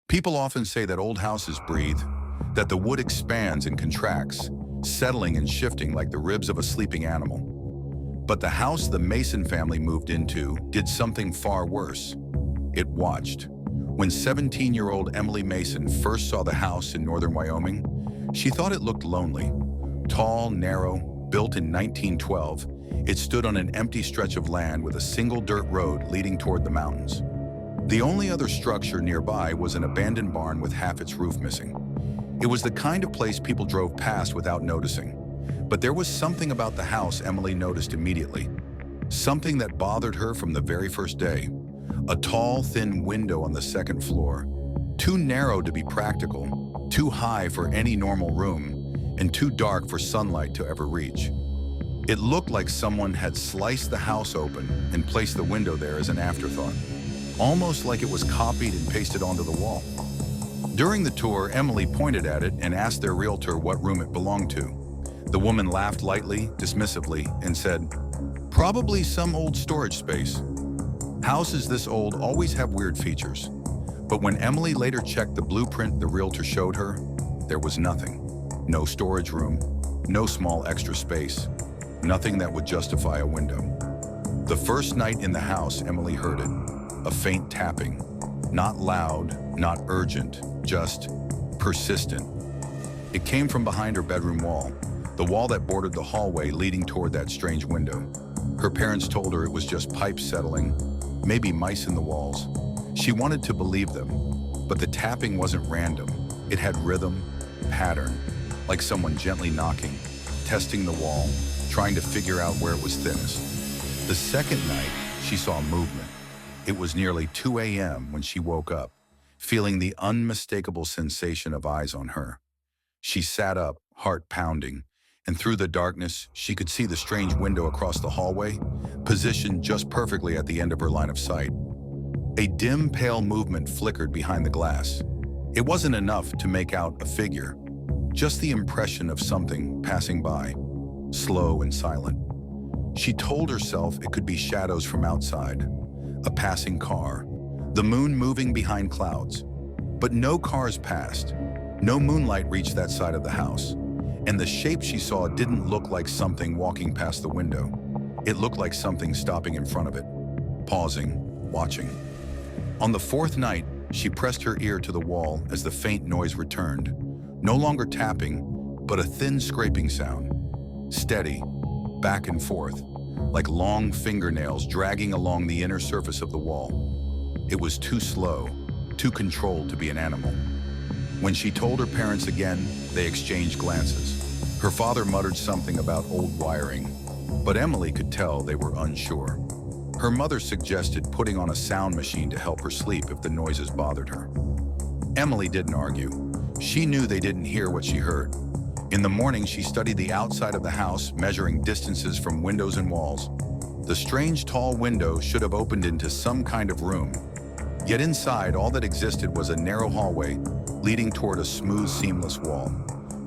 People often say that old houses breathe, that the wood expands and contracts, settling and shifting like the ribs of a sleeping animal. But the house the Mason family moved into did something far worse. It watched. When 17-year-old Emily Mason first saw the house in northern Wyoming, she thought it looked lonely. Tall, narrow, built in 1912, it stood on an empty stretch of land with a single dirt road leading toward the mountains. The only other structure nearby was an abandoned barn with half its roof missing. It was the kind of place people drove past without noticing. But there was something about the house Emily noticed immediately. Something that bothered her from the very first day. A tall, thin window on the second floor. Too narrow to be practical, too high for any normal room, and too dark for sunlight to ever reach. It looked like someone had sliced the house open and placed the window there as an afterthought. Almost like it was copied and pasted onto the wall. During the tour, Emily pointed at it and asked their realtor what room it belonged to. The woman laughed lightly, dismissively, and said, "Probably some old storage space." Houses this old always have weird features. But when Emily later checked the blueprint the realtor showed her, there was nothing. No storage room, no small extra space, nothing that would justify a window. The first night in the house, Emily heard it. A faint tapping. Not loud, not urgent, just persistent. It came from behind her bedroom wall, the wall that bordered the hallway leading toward that strange window. Her parents told her it was just pipes settling, maybe mice in the walls. She wanted to believe them, but the tapping wasn't random. It had rhythm, pattern, like someone gently knocking, testing the wall, trying to figure out where it was thinnest. The second night, she saw movement. It was nearly 2 a.m. when she woke up, feeling the unmistakable sensation of eyes on her. She sat up, heart pounding, and through the darkness, she could see the strange window across the hallway, positioned just perfectly at the end of her line of sight. A dim, pale movement flickered behind the glass. It wasn't enough to make out a figure, just the impression of something passing by, slow and silent. She told herself it could be shadows from outside, a passing car, the moon moving behind clouds. But no cars passed. No moonlight reached that side of the house. And the shape she saw didn't look like something walking past the window. It looked like something stopping in front of it, pausing, watching. On the fourth night, she pressed her ear to the wall as the faint noise returned. No longer tapping, but a thin scraping sound. Steady, back and forth, like long fingernails dragging along the inner surface of the wall. It was too slow, too controlled to be an animal. When she told her parents again, they exchanged glances. Her father muttered something about old wiring, but Emily could tell they were unsure. Her mother suggested putting on a sound machine to help her sleep if the noises bothered her. Emily didn't argue. She knew they didn't hear what she heard. In the morning, she studied the outside of the house, measuring distances from windows and walls. The strange tall window should have opened into some kind of room. Yet inside, all that existed was a narrow hallway leading toward a smooth, seamless wall.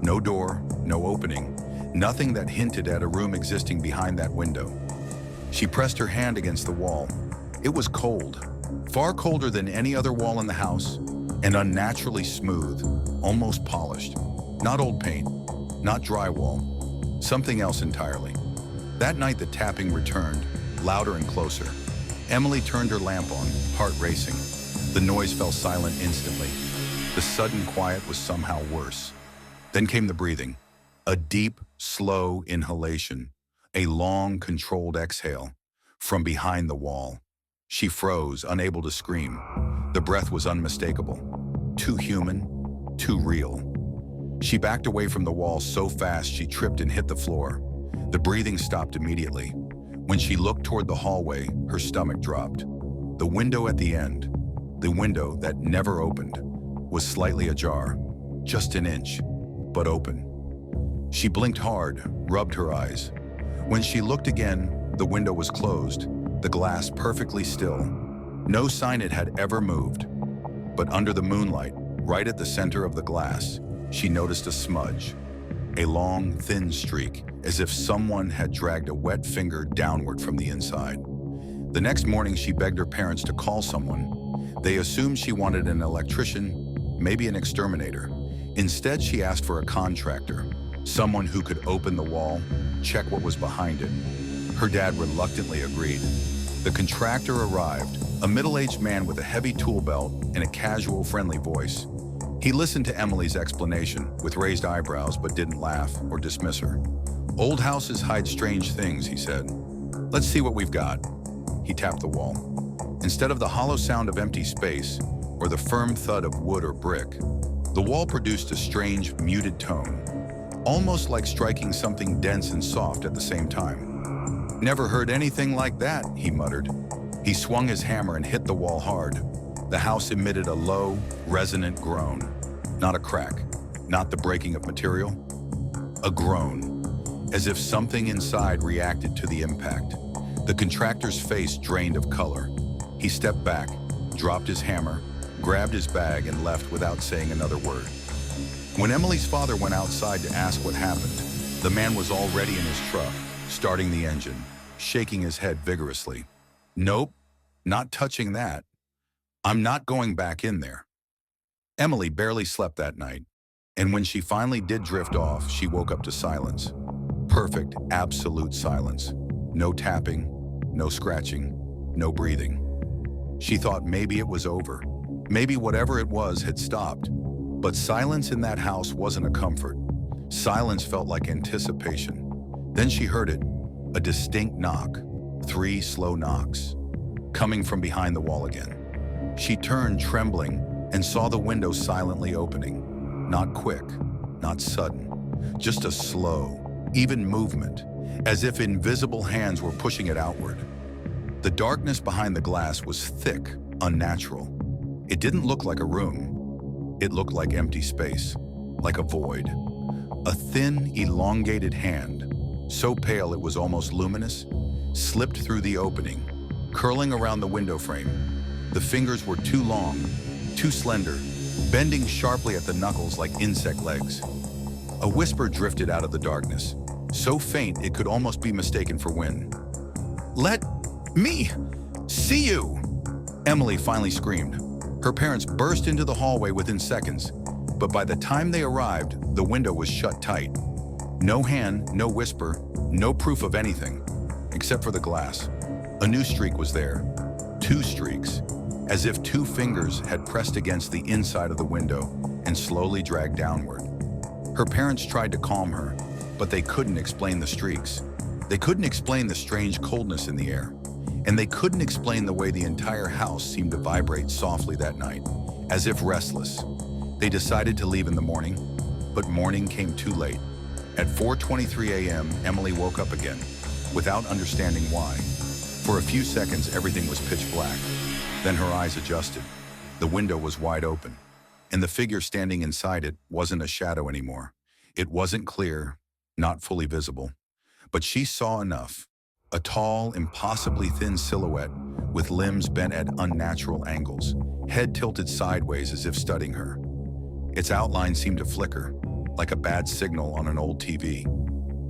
No door, no opening, nothing that hinted at a room existing behind that window. She pressed her hand against the wall. It was cold, far colder than any other wall in the house, and unnaturally smooth, almost polished. Not old paint, not drywall, something else entirely. That night the tapping returned, louder and closer. Emily turned her lamp on, heart racing. The noise fell silent instantly. The sudden quiet was somehow worse. Then came the breathing, a deep, slow inhalation, a long, controlled exhale from behind the wall. She froze, unable to scream. The breath was unmistakable, too human, too real. She backed away from the wall so fast she tripped and hit the floor. The breathing stopped immediately. When she looked toward the hallway, her stomach dropped. The window at the end, the window that never opened, was slightly ajar, just an inch, but open. She blinked hard, rubbed her eyes. When she looked again, the window was closed, the glass perfectly still. No sign it had ever moved. But under the moonlight, right at the center of the glass, she noticed a smudge, a long, thin streak, as if someone had dragged a wet finger downward from the inside. The next morning, she begged her parents to call someone. They assumed she wanted an electrician, maybe an exterminator. Instead, she asked for a contractor, someone who could open the wall, check what was behind it. Her dad reluctantly agreed. The contractor arrived, a middle-aged man with a heavy tool belt and a casual, friendly voice. He listened to Emily's explanation with raised eyebrows but didn't laugh or dismiss her. "Old houses hide strange things," he said. "Let's see what we've got." He tapped the wall. Instead of the hollow sound of empty space or the firm thud of wood or brick, the wall produced a strange, muted tone, almost like striking something dense and soft at the same time. "Never heard anything like that," he muttered. He swung his hammer and hit the wall hard. The house emitted a low, resonant groan. Not a crack, not the breaking of material. A groan, as if something inside reacted to the impact. The contractor's face drained of color. He stepped back, dropped his hammer, grabbed his bag, and left without saying another word. When Emily's father went outside to ask what happened, the man was already in his truck, starting the engine, shaking his head vigorously. "Nope, not touching that. I'm not going back in there." Emily barely slept that night, and when she finally did drift off, she woke up to silence. Perfect, absolute silence. No tapping, no scratching, no breathing. She thought maybe it was over. Maybe whatever it was had stopped. But silence in that house wasn't a comfort. Silence felt like anticipation. Then she heard it, a distinct knock, 3 slow knocks, coming from behind the wall again. She turned, trembling, and saw the window silently opening. Not quick, not sudden, just a slow, even movement, as if invisible hands were pushing it outward. The darkness behind the glass was thick, unnatural. It didn't look like a room. It looked like empty space, like a void. A thin, elongated hand, so pale it was almost luminous, slipped through the opening, curling around the window frame. The fingers were too long, too slender, bending sharply at the knuckles like insect legs. A whisper drifted out of the darkness, so faint it could almost be mistaken for wind. "Let me see you!" Emily finally screamed. Her parents burst into the hallway within seconds, but by the time they arrived, the window was shut tight. No hand, no whisper, no proof of anything, except for the glass. A new streak was there. 2 streaks, as if 2 fingers had pressed against the inside of the window and slowly dragged downward. Her parents tried to calm her, but they couldn't explain the streaks. They couldn't explain the strange coldness in the air. And they couldn't explain the way the entire house seemed to vibrate softly that night, as if restless. They decided to leave in the morning, but morning came too late. At 4:23 a.m., Emily woke up again, without understanding why. For a few seconds, everything was pitch black. Then her eyes adjusted. The window was wide open, and the figure standing inside it wasn't a shadow anymore. It wasn't clear, not fully visible, but she saw enough. A tall, impossibly thin silhouette with limbs bent at unnatural angles, head tilted sideways as if studying her. Its outline seemed to flicker, like a bad signal on an old TV.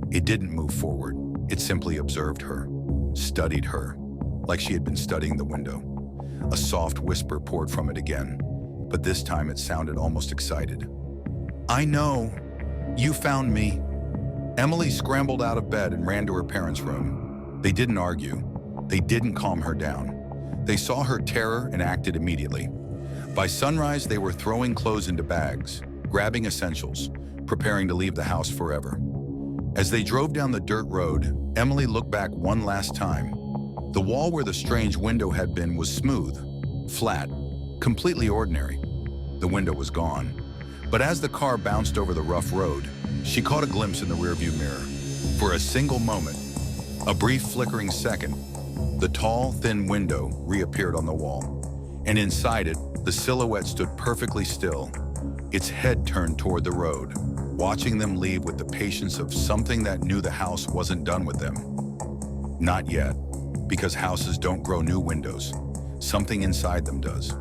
It didn't move forward. It simply observed her, studied her, like she had been studying the window. A soft whisper poured from it again, but this time it sounded almost excited. "I know. You found me." Emily scrambled out of bed and ran to her parents' room. They didn't argue. They didn't calm her down. They saw her terror and acted immediately. By sunrise, they were throwing clothes into bags, grabbing essentials, preparing to leave the house forever. As they drove down the dirt road, Emily looked back one last time. The wall where the strange window had been was smooth, flat, completely ordinary. The window was gone. But as the car bounced over the rough road, she caught a glimpse in the rearview mirror. For a single moment, a brief flickering second, the tall, thin window reappeared on the wall, and inside it, the silhouette stood perfectly still, its head turned toward the road, watching them leave with the patience of something that knew the house wasn't done with them. Not yet, because houses don't grow new windows. Something inside them does.